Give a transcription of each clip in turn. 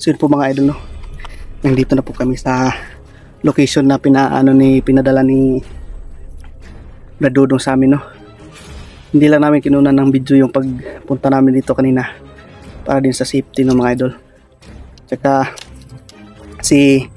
So yun po mga idol, no, nandito na po kami sa location na pinadala ni Brad Dudong sa amin, no. Hindi lang namin kinunan ng video yung pagpunta namin dito kanina para din sa safety ng mga idol. Tsaka si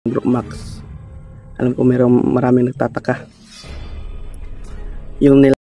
Bro Max. Alam ko maraming nagtataka. Yung nila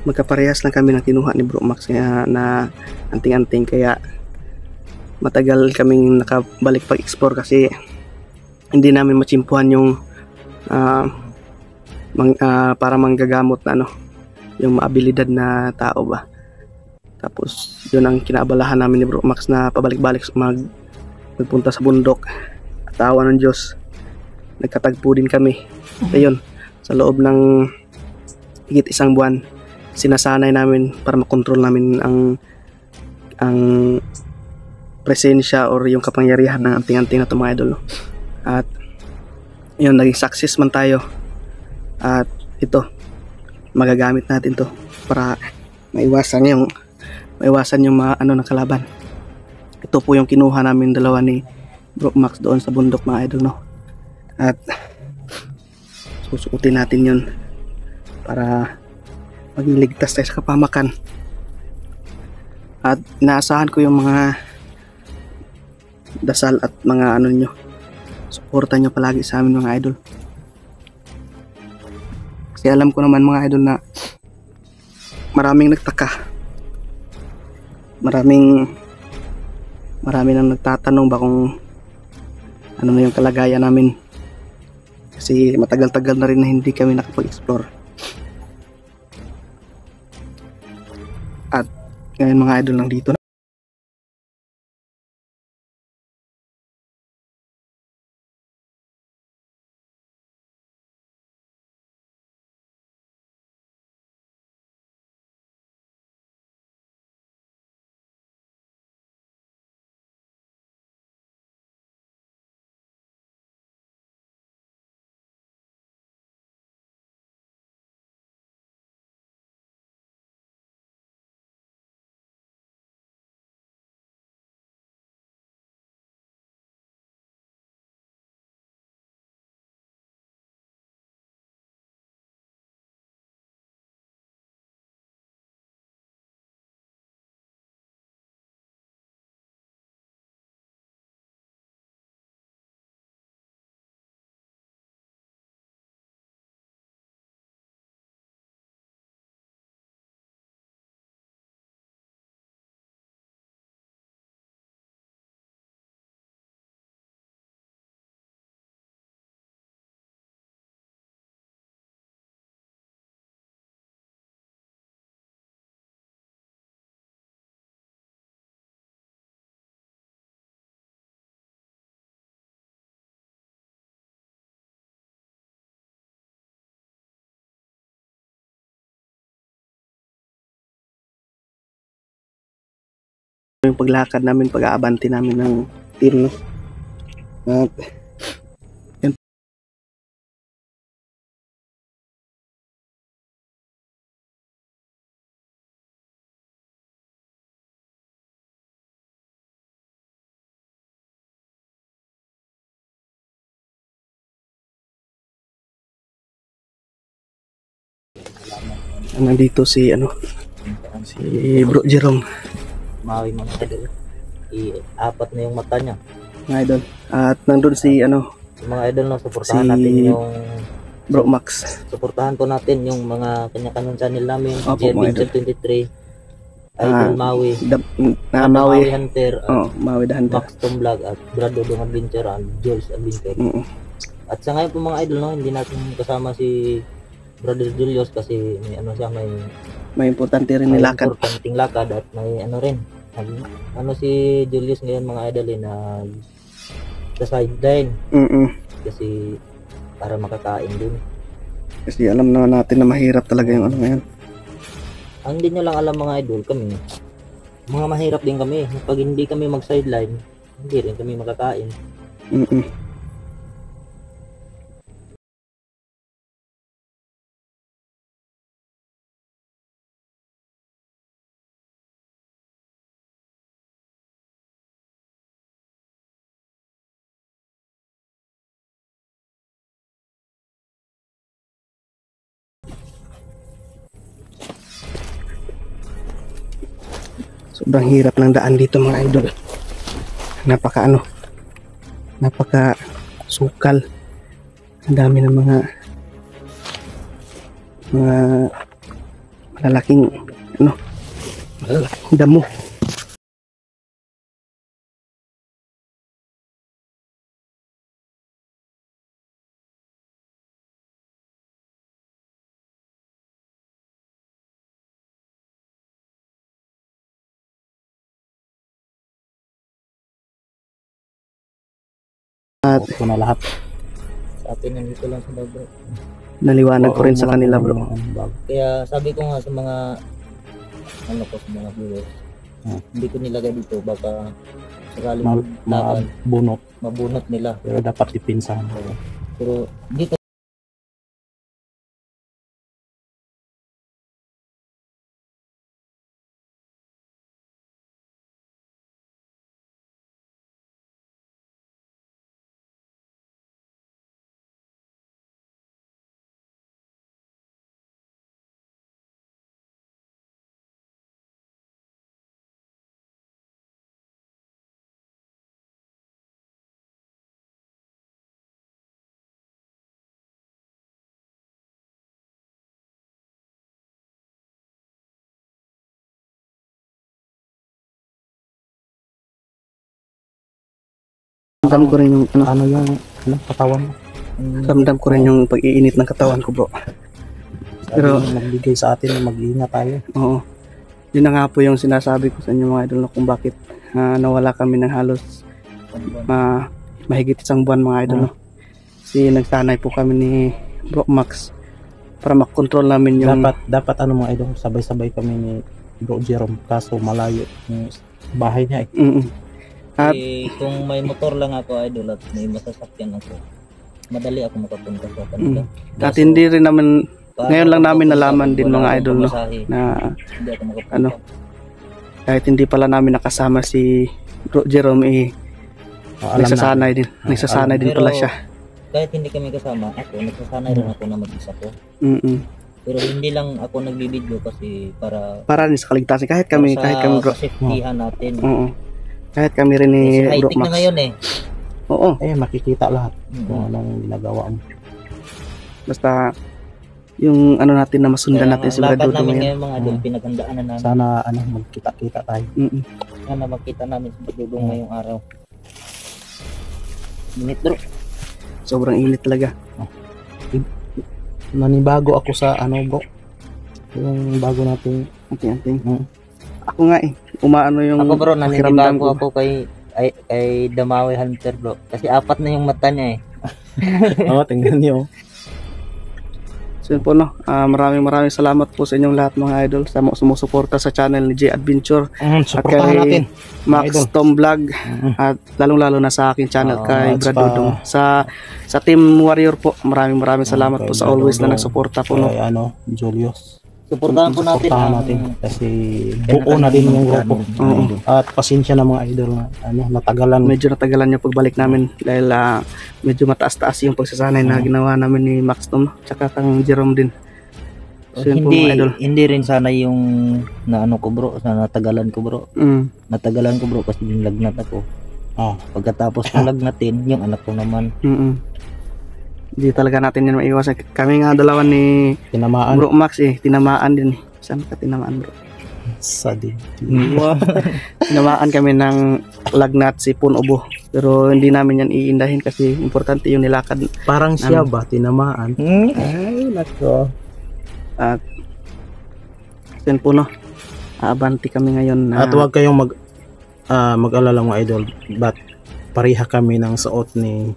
magkaparehas lang kami ng kinuha ni Bro Max na anting-anting, kaya matagal kaming nakabalik pag-explore kasi hindi namin matsimpuhan yung para manggagamot na yung maabilidad na tao ba. Tapos yun ang kinaabalahan namin ni Bro Max na pabalik-balik magpunta sa bundok. At awa ng Diyos, nagkatagpo din kami. Ayun, sa loob ng higit isang buwan, sinasanay namin para makontrol namin ang presensya or yung kapangyarihan ng anting-anting na ito mga idol, no? At yun, naging success man tayo. At ito, magagamit natin to para maiwasan yung mga ng kalaban. Ito po yung kinuha namin dalawa ni Bro Max doon sa bundok mga idol, no? At susukutin natin yun para maging ligtas tayo sa kapamakan. At inaasahan ko yung mga dasal at mga nyo, suporta nyo palagi sa amin mga idol. Kasi alam ko naman mga idol na maraming nagtaka, marami nang nagtatanong ba kung ano na yung kalagayan namin, kasi matagal-tagal na rin na hindi kami nakapag-explore. At ngayon mga idol, lang dito yung paglakad namin, pag-aabanti namin ng team, no? At yun. Nandito si Bro Jerome, Maui mga idol. Apat na yung mata niya. mga idol. At nandun si Sa mga idol, no, suportahan Si natin yung Bro Max. suportahan po natin yung mga kanya-kanyang channel namin. Opo, Jet mga Adventure 23, Idol Maui, Maui. Hunter, Maui the Hunter. Max Tom Vlog, at Brado Dong Adventure, and Jules Adventure. At sa ngayon po mga idol, no, hindi natin kasama si Brother Julius kasi may siya, May importante rin may nilakad. importanteng lakad, at may rin. Si Julius ngayon mga idol na sa sideline kasi para makakain din. Kasi alam na natin na mahirap talaga yung ngayon. Ang hindi nyo lang alam mga idol, kami mga mahirap din kami. Pag hindi kami mag sideline, hindi rin kami makakain. Sobrang hirap ng daan dito mga idol. Napaka sukal. Ang dami ng mga malalaking damo. At Ito na lahat. Sa atin nandito lang sa bag. naliwanag ko rin sa kanila, bro. Kaya sabi ko nga sa mga sa mga viewers, hindi ko nilagay dito, baka sakaling mabunot nila. Pero dapat ipinsahan. Pero dito Ramdam ko rin yung katawan mo. ramdam ko rin yung pag-iinit ng katawan ko, bro. Pero nagbigay sa atin na mag-iingat tayo. Oo. Yun na nga po yung sinasabi ko sa inyo mga idol, na kung bakit nawala kami ng halos mahigit isang buwan mga idol, no? Kasi nagsanay po kami ni Bro Max para makontrol namin yung dapat mga idol, sabay-sabay kami ni Bro Jerome, kaso malayo yung bahay niya At kung may motor lang ako idol at may masasakyan ako, madali ako makapunta sa kanila. at hindi rin naman ngayon lang namin nalaman din mga idol, no, na hindi ako makapunta. kahit hindi pala namin nakasama si Bro Jerome, nagsasanay din Pero pala siya. Kahit hindi kami kasama, nagsasanay rin ako na mag-isa ko. Pero hindi lang ako nagbibideo kasi para rin sa kaligtasan, kahit kami bro, safetyhan natin. kahit kami rin ni Kasi Bro high-tech Max. na ngayon Oo, makikita lahat kung anong ginagawa mo. basta yung natin na masundan natin si lakad Brad Dudo namin ngayon. ngayon mga idol, pinaghandaan na namin. Sana magkita-kita tayo. Sana makita namin si Dudong ngayong araw. Minit bro. Sobrang init talaga. Nanibago ako sa bro, yung bago nating Anting. Ako nga umaano yung Ako bro, pakiramdam naninibago ako kay Damawi Hunter bro. Kasi apat na yung mata niya tingnan niyo. So yun po no, maraming salamat po sa inyong lahat mga idol sa sumusuporta sa channel ni J Adventure at Suportahan kay natin. Max idol. Tom Vlog Mhm. at lalong-lalo na sa aking channel kay at Brad saka- Dudong. Sa Team Warrior po, maraming salamat Kay po sa Brad always na Dudong, nagsuporta po no. kay Julius. Suportahan po natin Suportahan ang natin kasi kanya-kanya buo na din yung grupo. Oo. At pasensya na mga idol na natagalan. Medyo natagalan yung pagbalik namin dahil medyo mataas-taas yung pagsasanay na ginawa namin ni Max Tom tsaka kang Jerome din. So yun po mga idol. Hindi rin sana yung naano ko bro, na natagalan ko bro. Natagalan ko bro kasi yung lagnat ako. Pagkatapos ng lagnatin, yung anak ko naman. Hindi talaga natin yan maiwasan. Kami nga dalawa ni Tinamaan. Bro Max tinamaan din. Saan ka tinamaan bro? Sa din. Tinamaan kami ng lagnat si Punubo. Pero hindi namin yan iindahin kasi importante yung nilakad. Parang siya ba tinamaan? Ay, nako. At yun po no. Abanti kami ngayon na At huwag kayong mag-alala mga idol. But pareha kami ng suot ni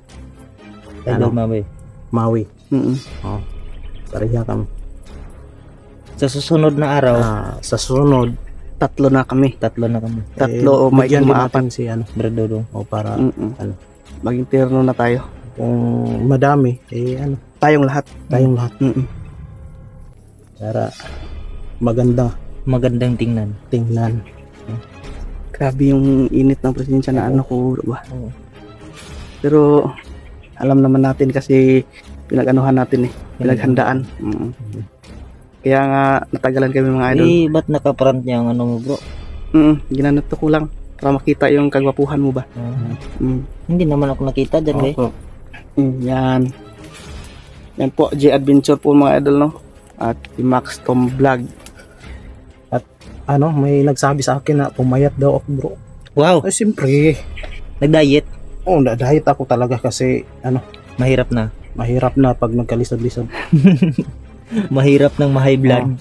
Idol Mabe. Maui. Mm-mm. Pareha kami. Sa susunod na araw, Sa sunod, tatlo na kami. tatlo na kami. Tatlo o may bigyan din maapat. natin si Brad Dudong. para Maging terno na tayo. kung madami Tayong lahat. tayong lahat para Magandang tingnan. tingnan. Grabe yung init ng presensya na ano ko ba. Oo. Pero alam naman natin kasi pinag-anuhan natin pinaghandaan. Kaya nga natagalan kami mga idol. Ba't nakaparant niya ang ano mo bro? Ginanato ko lang para makita yung kagwapuhan mo ba. Hindi naman ako nakita dyan Opo. Yan. Yan po, J Adventure po mga idol no. At si Max Tom Vlog. May nagsabi sa akin na pumayat daw ako bro. Wow, Ay siyempre, nag-diet. na-diet ako talaga kasi Mahirap na. mahirap na pag nagkalisod-lisod. Mahirap ng ma-high blood.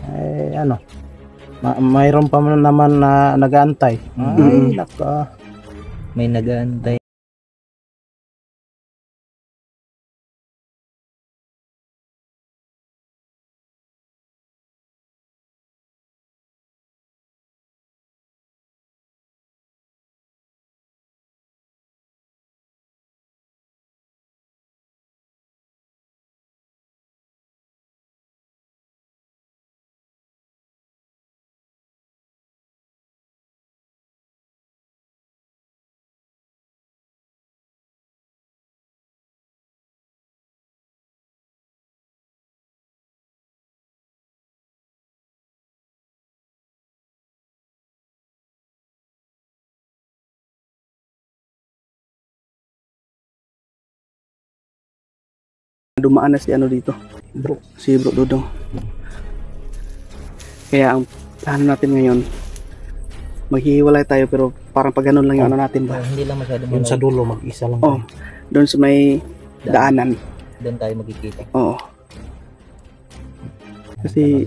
Ay mayroon pa naman na nag-aantay. Ay naka. May nag-aantay. Dumaan na si ano dito. Bro, si Bro Dudong. Kaya ang plano natin ngayon, maghihiwalay tayo pero parang pag ganun lang yung ano natin ba. Hindi lang masyado Yun sa dulo mag-isa lang. Oh, doon sa may daanan. Doon tayo magkikita. Oo. Kasi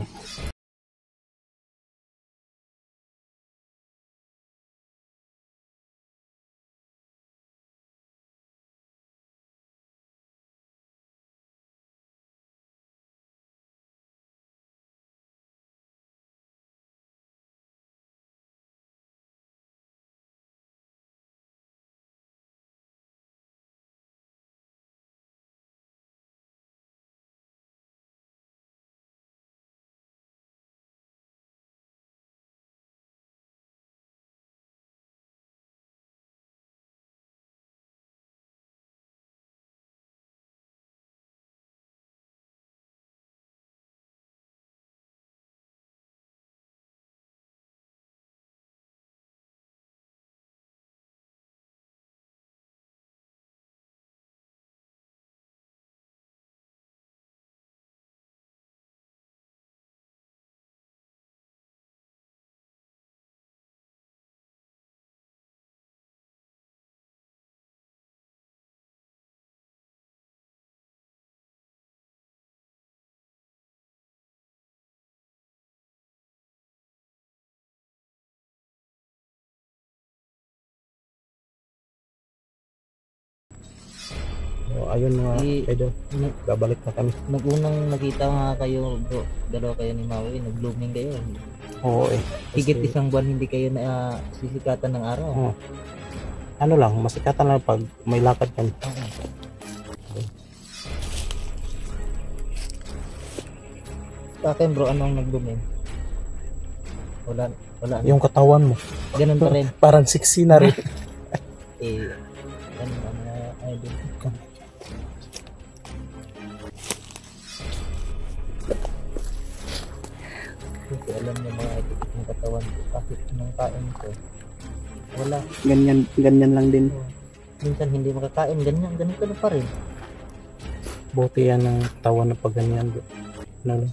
Ayun mga Eh, idol, babalik na kami. Nag-unang nakita nga kayo bro, dalawa kayo ni Maui, nag-blooming kayo. Oo Higit kasi, isang buwan hindi kayo na sisikatan ng araw. Oo. ano lang, masikatan lang pag may lakad kami. Sa akin bro, anong nag-blooming? Wala. Yung katawan mo, Ganun pa rin. parang sexy na rin. Ano idol. Kasi alam niyo mga idol, yung katawan ko, kahit anong kain ko, wala. Ganyan lang din. Minsan hindi makakain, ganito na pa rin. Buti yan ang katawan na pag ganyan. Ano lang.